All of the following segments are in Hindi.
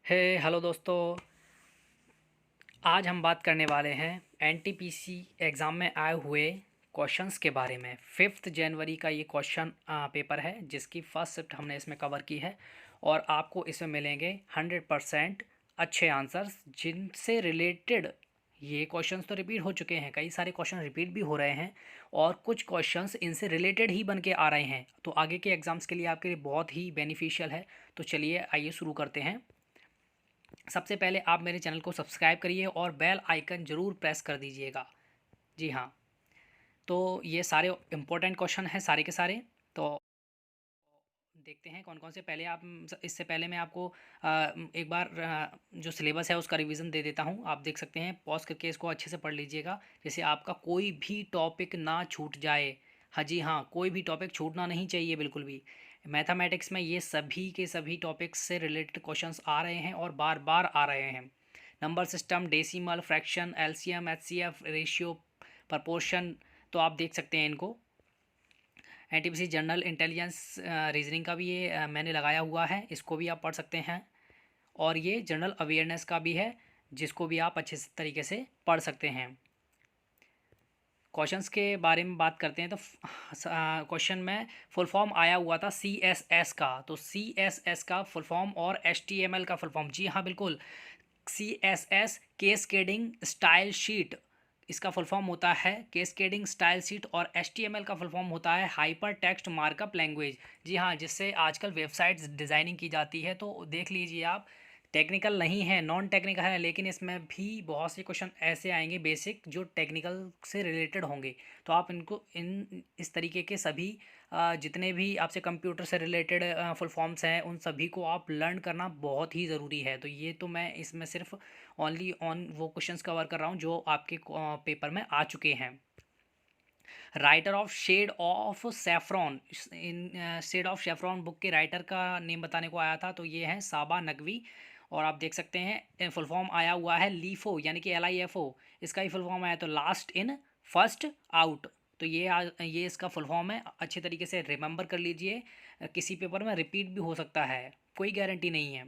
हेलो दोस्तों। आज हम बात करने वाले हैं एनटीपीसी एग्ज़ाम में आए हुए क्वेश्चंस के बारे में। 5 जनवरी का ये क्वेश्चन पेपर है जिसकी फर्स्ट शिफ्ट हमने इसमें कवर की है और आपको इसमें मिलेंगे 100% अच्छे आंसर्स जिनसे रिलेटेड ये क्वेश्चंस तो रिपीट हो चुके हैं, कई सारे क्वेश्चन रिपीट भी हो रहे हैं और कुछ क्वेश्चंस इनसे रिलेटेड ही बन के आ रहे हैं, तो आगे के एग्ज़ाम्स के लिए आपके लिए बहुत ही बेनिफिशियल है। तो चलिए आइए शुरू करते हैं। सबसे पहले आप मेरे चैनल को सब्सक्राइब करिए और बेल आइकन ज़रूर प्रेस कर दीजिएगा। जी हाँ, तो ये सारे इम्पोर्टेंट क्वेश्चन हैं सारे के सारे। तो देखते हैं कौन कौन से। पहले आप इससे पहले मैं आपको एक बार जो सिलेबस है उसका रिवीजन दे देता हूँ। आप देख सकते हैं, पॉज करके इसको अच्छे से पढ़ लीजिएगा, जैसे आपका कोई भी टॉपिक ना छूट जाए। हाँ जी हाँ, कोई भी टॉपिक छूटना नहीं चाहिए बिल्कुल भी। मैथमेटिक्स में ये सभी के सभी टॉपिक्स से रिलेटेड क्वेश्चंस आ रहे हैं और बार बार आ रहे हैं। Number system, decimal, fraction, LCM, HCF, ratio, proportion, तो आप देख सकते हैं इनको। एनटीपीसी जनरल इंटेलिजेंस रीजनिंग का भी ये मैंने लगाया हुआ है, इसको भी आप पढ़ सकते हैं। और ये जनरल अवेयरनेस का भी है जिसको भी आप अच्छे तरीके से पढ़ सकते हैं। क्वेश्चंस के बारे में बात करते हैं तो क्वेश्चन में फुल फॉर्म आया हुआ था CSS का, तो CSS का फुल फॉर्म और HTML का फुल फॉर्म, जी हाँ बिल्कुल, CSS केस्केडिंग स्टाइल शीट, इसका फुल फॉर्म होता है केस्केडिंग स्टाइल शीट। और HTML का फुल फॉर्म होता है हाइपर टेक्स्ट मार्कअप लैंग्वेज। जी हाँ, जिससे आजकल वेबसाइट्स डिज़ाइनिंग की जाती है। तो देख लीजिए आप, टेक्निकल नहीं है, नॉन टेक्निकल है, लेकिन इसमें भी बहुत से क्वेश्चन ऐसे आएंगे बेसिक जो टेक्निकल से रिलेटेड होंगे। तो आप इनको इस तरीके के सभी जितने भी आपसे कंप्यूटर से रिलेटेड फुल फॉर्म्स हैं उन सभी को आप लर्न करना बहुत ही ज़रूरी है। तो ये तो मैं इसमें सिर्फ ओनली ऑन वो क्वेश्चंस कवर कर रहा हूँ जो आपके पेपर में आ चुके हैं। Writer of shade of saffron, in shade of saffron book के राइटर का नेम बताने को आया था, तो ये है साबा नकवी। और आप देख सकते हैं फुल फॉर्म आया हुआ है लीफो, यानी कि LIFO, इसका ही फुल फॉर्म आया तो लास्ट इन फर्स्ट आउट। तो ये इसका फुल फॉर्म है, अच्छे तरीके से रिमेंबर कर लीजिए। किसी पेपर में रिपीट भी हो सकता है, कोई गारंटी नहीं है।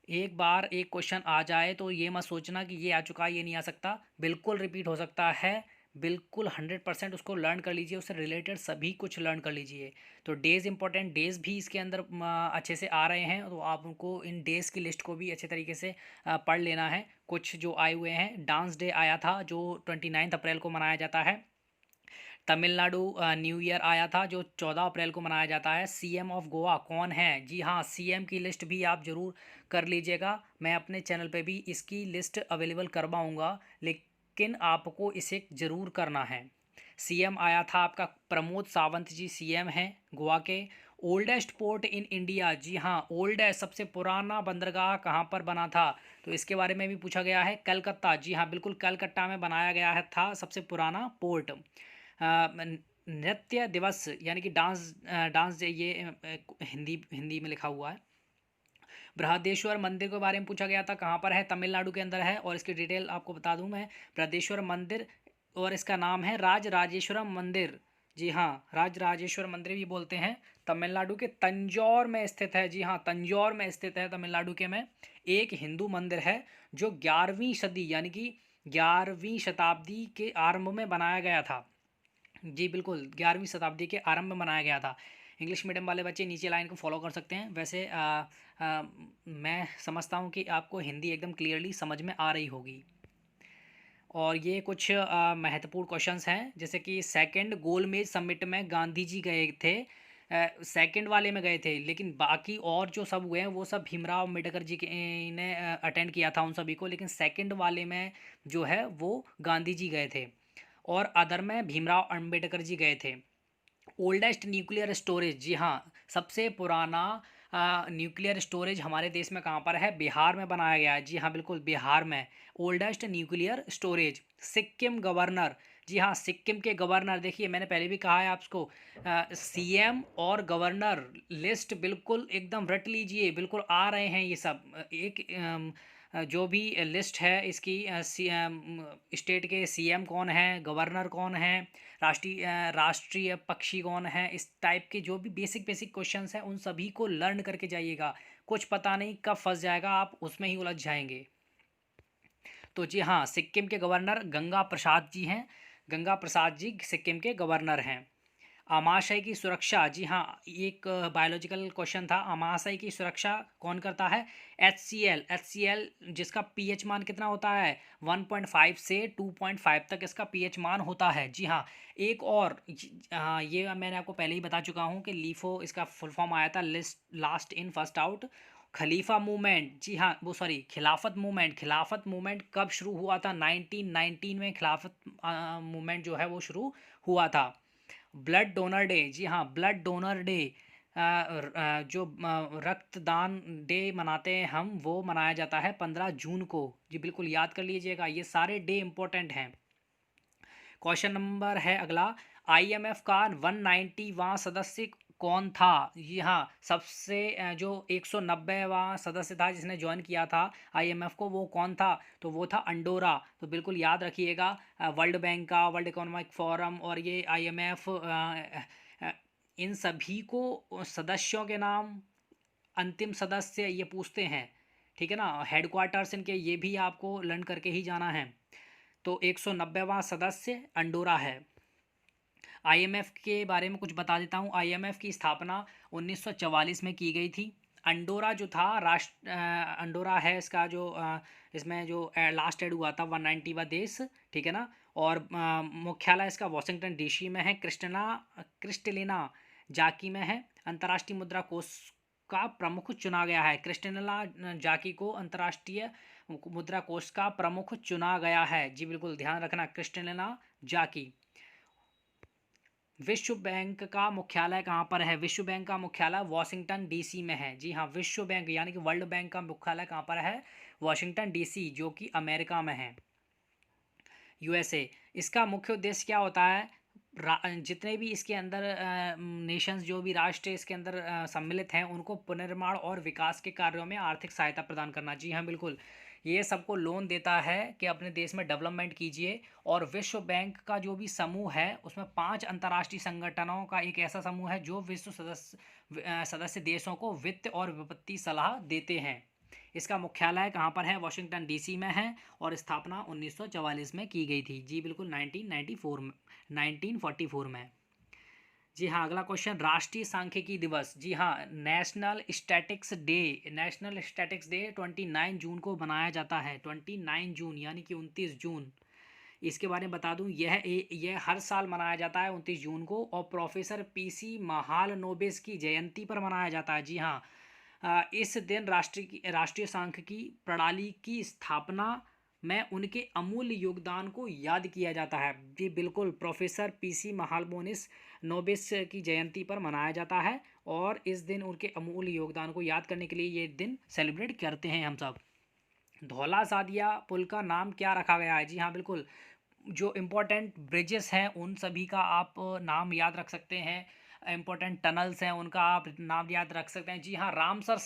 एक बार एक क्वेश्चन आ जाए तो ये मत सोचना कि ये आ चुका है ये नहीं आ सकता, बिल्कुल रिपीट हो सकता है। बिल्कुल 100% उसको लर्न कर लीजिए, उससे रिलेटेड सभी कुछ लर्न कर लीजिए। तो डेज़ इंपॉर्टेंट डेज़ भी इसके अंदर अच्छे से आ रहे हैं, तो आप उनको इन डेज़ की लिस्ट को भी अच्छे तरीके से पढ़ लेना है। कुछ जो आए हुए हैं, डांस डे आया था जो 29 अप्रैल को मनाया जाता है। तमिलनाडु न्यू ईयर आया था जो 14 अप्रैल को मनाया जाता है। CM ऑफ गोवा कौन है? जी हाँ, CM की लिस्ट भी आप ज़रूर कर लीजिएगा। मैं अपने चैनल पे भी इसकी लिस्ट अवेलेबल करवाऊँगा, लेकिन आपको इसे ज़रूर करना है। CM आया था आपका प्रमोद सावंत जी, CM हैं गोवा के। ओल्डेस्ट पोर्ट इन इंडिया, जी हाँ, ओल्डेस्ट सबसे पुराना बंदरगाह कहाँ पर बना था? तो इसके बारे में भी पूछा गया है। कलकत्ता, जी हाँ बिल्कुल, कलकत्ता में बनाया गया है था सबसे पुराना पोर्ट। नृत्य दिवस यानी कि डांस डे, ये हिंदी हिंदी में लिखा हुआ है। बृहदेश्वर मंदिर के बारे में पूछा गया था, कहाँ पर है? तमिलनाडु के अंदर है। और इसकी डिटेल आपको बता दूं मैं, बृहदेश्वर मंदिर, और इसका नाम है राज राजेश्वरम मंदिर। जी हाँ, राज राजेश्वर मंदिर भी बोलते हैं। तमिलनाडु के तंजौर में स्थित है, जी हाँ तंजौर में स्थित है तमिलनाडु के में। एक हिंदू मंदिर है जो 11वीं सदी यानी कि 11वीं शताब्दी के आरंभ में बनाया गया था। जी बिल्कुल, 11वीं शताब्दी के आरंभ में बनाया गया था। इंग्लिश मीडियम वाले बच्चे नीचे लाइन को फॉलो कर सकते हैं। वैसे मैं समझता हूँ कि आपको हिंदी एकदम क्लियरली समझ में आ रही होगी। और ये कुछ महत्वपूर्ण क्वेश्चंस हैं, जैसे कि सेकंड गोलमेज समिट में गांधी जी गए थे, सेकंड वाले में गए थे, लेकिन बाकी और जो सब हुए हैं वो सब भीमराव अम्बेडकर जी के ने अटेंड किया था उन सभी को, लेकिन सेकंड वाले में जो है वो गांधी जी गए थे और अदर में भीमराव अम्बेडकर जी गए थे। ओल्डेस्ट न्यूक्लियर स्टोरेज, जी हाँ, सबसे पुराना न्यूक्लियर स्टोरेज हमारे देश में कहाँ पर है? बिहार में बनाया गया है। जी हाँ बिल्कुल, बिहार में oldest nuclear storage. Sikkim governor, जी हाँ, सिक्किम के गवर्नर, देखिए मैंने पहले भी कहा है आपको, CM और गवर्नर लिस्ट बिल्कुल एकदम रट लीजिए, बिल्कुल आ रहे हैं ये सब। एक जो भी लिस्ट है इसकी, स्टेट के सीएम कौन है, गवर्नर कौन है, राष्ट्रीय पक्षी कौन है, इस टाइप के जो भी बेसिक बेसिक क्वेश्चंस हैं उन सभी को लर्न करके जाइएगा। कुछ पता नहीं कब फंस जाएगा, आप उसमें ही उलझ जाएंगे। तो जी हाँ, सिक्किम के गवर्नर गंगा प्रसाद जी हैं। गंगा प्रसाद जी सिक्किम के गवर्नर हैं। आमाशय की सुरक्षा, जी हाँ, एक बायोलॉजिकल क्वेश्चन था। आमाशय की सुरक्षा कौन करता है? एच सी एल जिसका पीएच मान कितना होता है? 1.5 से 2.5 तक इसका पीएच मान होता है। जी हाँ, एक और हाँ, ये मैंने आपको पहले ही बता चुका हूँ कि लीफो इसका फुल फॉर्म आया था, list last in first out. Khalifa movement, जी हाँ वो सॉरी खिलाफत मूवमेंट, खिलाफत मूवमेंट कब शुरू हुआ था? 1919 में खिलाफत मूवमेंट जो है वो शुरू हुआ था। ब्लड डोनर डे, जी हाँ ब्लड डोनर डे, जो रक्तदान डे मनाते हैं हम, वो मनाया जाता है 15 जून को। जी बिल्कुल याद कर लीजिएगा, ये सारे डे इम्पोर्टेंट हैं। क्वेश्चन नंबर है अगला, आईएमएफ का 190वां सदस्य कौन था? जी हाँ, सबसे जो 190वां सदस्य था जिसने ज्वाइन किया था आईएमएफ को, वो कौन था? तो वो था अंडोरा। तो बिल्कुल याद रखिएगा, वर्ल्ड बैंक का, वर्ल्ड इकोनॉमिक फोरम और ये आईएमएफ, इन सभी को सदस्यों के नाम, अंतिम सदस्य ये पूछते हैं, ठीक है ना। हेडक्वार्टर्स इनके ये भी आपको लर्न करके ही जाना है। तो 190वां सदस्य अंडोरा है। आईएमएफ के बारे में कुछ बता देता हूँ। आईएमएफ की स्थापना 1944 में की गई थी। अंडोरा जो था अंडोरा है इसका जो इसमें जो लास्ट एड हुआ था 190वां देश, ठीक है ना। और मुख्यालय इसका वॉशिंगटन डीसी में है। क्रिस्टलिना जाकी में है। अंतर्राष्ट्रीय मुद्रा कोष का प्रमुख चुना गया है। क्रिस्टलिना जाकी को अंतर्राष्ट्रीय मुद्रा कोष का प्रमुख चुना गया है। जी बिल्कुल ध्यान रखना, क्रिस्टलिना जाकी। विश्व बैंक का मुख्यालय कहाँ पर है? विश्व बैंक का मुख्यालय वॉशिंगटन डीसी में है। जी हाँ, विश्व बैंक यानी कि वर्ल्ड बैंक का मुख्यालय कहाँ पर है? वॉशिंगटन डीसी, जो कि अमेरिका में है, यूएसए। इसका मुख्य उद्देश्य क्या होता है? जितने भी इसके अंदर नेशंस, जो भी राष्ट्र इसके अंदर सम्मिलित हैं, उनको पुनर्निर्माण और विकास के कार्यों में आर्थिक सहायता प्रदान करना। जी हाँ बिल्कुल, ये सबको लोन देता है कि अपने देश में डेवलपमेंट कीजिए। और विश्व बैंक का जो भी समूह है उसमें 5 अंतर्राष्ट्रीय संगठनों का एक ऐसा समूह है जो विश्व सदस्य देशों को वित्त और वित्तीय सलाह देते हैं। इसका मुख्यालय कहाँ पर है? वॉशिंगटन डीसी में है। और स्थापना 1944 में की गई थी। जी बिल्कुल 1944 में। जी हाँ, अगला क्वेश्चन, राष्ट्रीय सांख्यिकी दिवस। जी हाँ, नेशनल स्टैटिक्स डे, 29 जून को मनाया जाता है। 29 जून यानी कि 29 जून। इसके बारे में बता दूं, यह हर साल मनाया जाता है 29 जून को। और प्रोफेसर पीसी महालनोबिस की जयंती पर मनाया जाता है। जी हाँ, इस दिन राष्ट्रीय सांख्यिकी प्रणाली की स्थापना में उनके अमूल्य योगदान को याद किया जाता है। जी बिल्कुल, प्रोफेसर पीसी महालनोबिस नोबिस की जयंती पर मनाया जाता है। और इस दिन उनके अमूल्य योगदान को याद करने के लिए ये दिन सेलिब्रेट करते हैं हम सब। धौला सादिया पुल का नाम क्या रखा गया है? जी हाँ बिल्कुल, जो इम्पोर्टेंट ब्रिजेस हैं उन सभी का आप नाम याद रख सकते हैं। इम्पोर्टेंट टनल्स हैं उनका आप नाम याद रख सकते हैं। जी हाँ, रामसर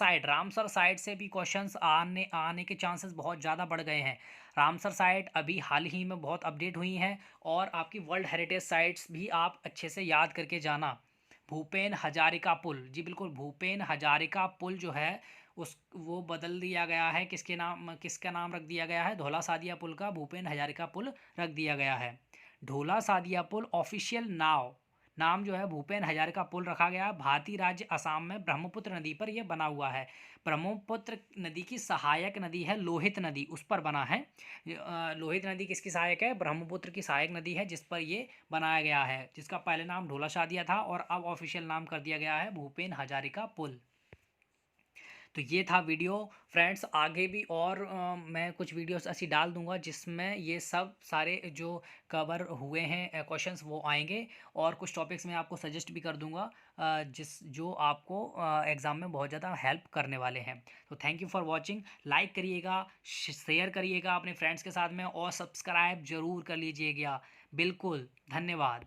साइट से भी क्वेश्चंस आने आने के चांसेस बहुत ज़्यादा बढ़ गए हैं। रामसर साइट अभी हाल ही में बहुत अपडेट हुई हैं। और आपकी वर्ल्ड हेरिटेज साइट्स भी आप अच्छे से याद करके जाना। भूपेन हजारिका पुल, जी बिल्कुल, भूपेन हजारिका पुल जो है उस वो बदल दिया गया है। किसका नाम रख दिया गया है? धौला सादिया पुल का भूपेन हजारिका पुल रख दिया गया है। ढोला सादिया पुल ऑफिशियल नाम जो है भूपेन हजारिका पुल रखा गया है। भारतीय राज्य असम में ब्रह्मपुत्र नदी पर यह बना हुआ है। ब्रह्मपुत्र नदी की सहायक नदी है लोहित नदी, उस पर बना है। लोहित नदी किसकी सहायक है? ब्रह्मपुत्र की सहायक नदी है, जिस पर ये बनाया गया है, जिसका पहले नाम ढोला सादिया था और अब ऑफिशियल नाम कर दिया गया है भूपेन हजारिका पुल। तो ये था वीडियो फ्रेंड्स। आगे भी और मैं कुछ वीडियोस ऐसी डाल दूंगा जिसमें ये सब सारे जो कवर हुए हैं क्वेश्चंस वो आएंगे। और कुछ टॉपिक्स मैं आपको सजेस्ट भी कर दूंगा जो आपको एग्ज़ाम में बहुत ज़्यादा हेल्प करने वाले हैं। तो thank you for watching. Like करिएगा, शेयर करिएगा अपने फ्रेंड्स के साथ में, और सब्सक्राइब ज़रूर कर लीजिएगा। बिल्कुल, धन्यवाद।